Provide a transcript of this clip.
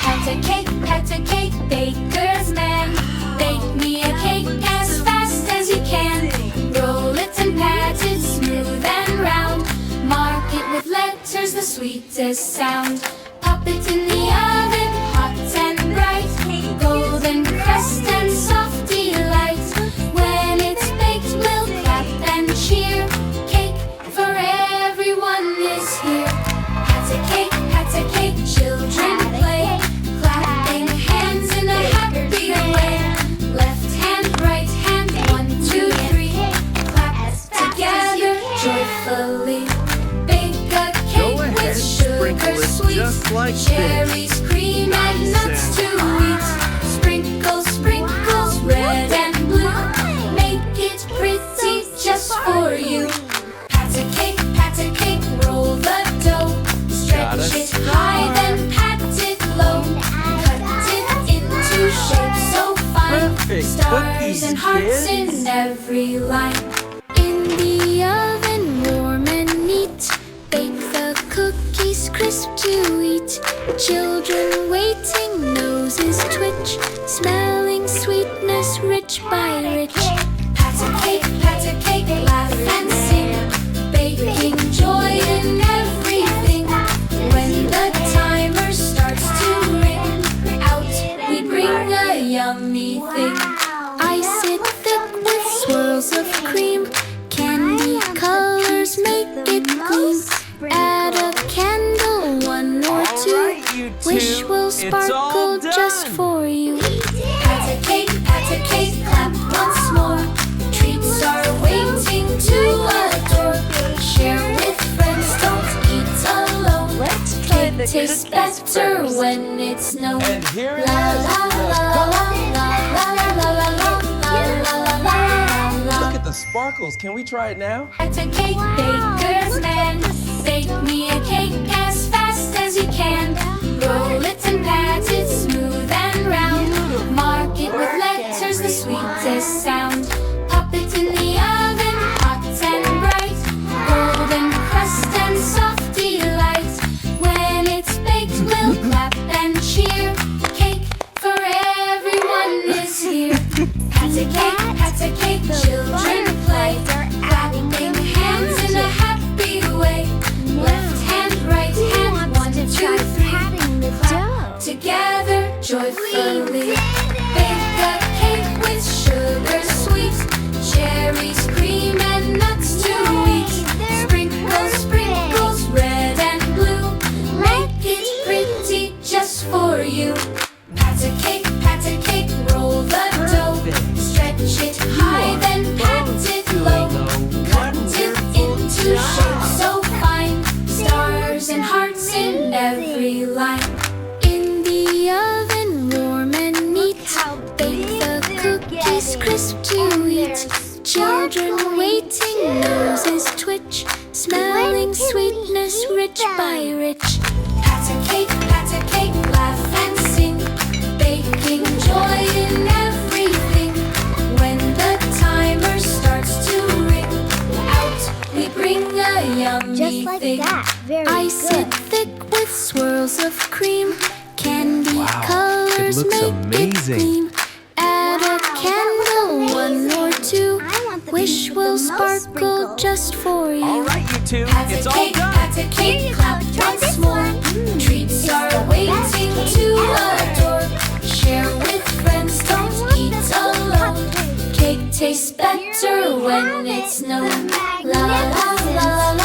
Patacake, patacake, baker's man. Bake me a cake as fast as you can. Roll it and pat it smooth and round. Mark it with letters, the sweetest sound. Pop it in the oven, hot and bright. Golden crust and soft delight. When it's baked, we'll clap and cheer. Cake for everyone is here. Patacake, children play. Clapping hands in a happy way. Left hand, right hand, 1, 2, 3. Clap together joyfully. Bake a cake with sugar sweet. Like cherries, cream, and nuts to eat. Sprinkles, sprinkles, red and blue. Make it pretty just for you. Patacake, roll the dough. Stretch it high, then pat it low. Cut it into shapes so fine. Perfect Stars cookies, and hearts kids. in every line. In the oven, warm and neat. Bake the cookies crisp to eat. Children waiting, noses twitch. Smelling sweetness rich by rich. Patacake, laugh and sing. Baking joy in everything. When the timer starts to ring, out we bring a yummy thing. Ice it thick with swirls of cream. Candy colors make it gleam. Add a candle, 1 or 2. Wish will sparkle just for you. Patacake, clap once more. Treats are waiting to adore. Share with friends, don't eat alone. Cake tastes better when it's known. And here it La is. la la la la la la la la la la. Look at the sparkles. Can we try it now? Patacake, baker's man. Bake me a cake as fast as you can. Roll it and pat it smooth and round. Mark it with letters, the sweetest sound. Pop it in the oven, hot and bright. Golden crust and soft delight. When it's baked, we'll clap and cheer. Cake for everyone is here. Patacake, children play. Clapping hands in a happy way. Left hand, right hand, 1, 2, 3. Clap together joyfully. Bake a cake with sugar sweet. Cherries, cream, and nuts to eat. Sprinkles, sprinkles, red and blue. Make it pretty just for you. Patacake, roll the dough. Stretch it high, then pat it low. Cut it into shapes so fine. Stars and hearts in every line. In the oven, warm and neat. Bake the cookies crisp to eat. Children waiting, noses twitch. Smelling sweetness rich by rich. Patacake, laugh and sing. Baking joy in everything. When the timer starts to ring, out we bring a yummy Just like thing. that. Very Ice good. it thick with swirls of cream. Candy colors it looks make amazing. it gleam. Add a candle, 1 or 2. Wish will sparkle just for you. All right, you two. It's all done. Patacake, clap once more. Treats are waiting to adore. Share with friends, don't eat alone. Cake tastes better when it's known. La la la la la.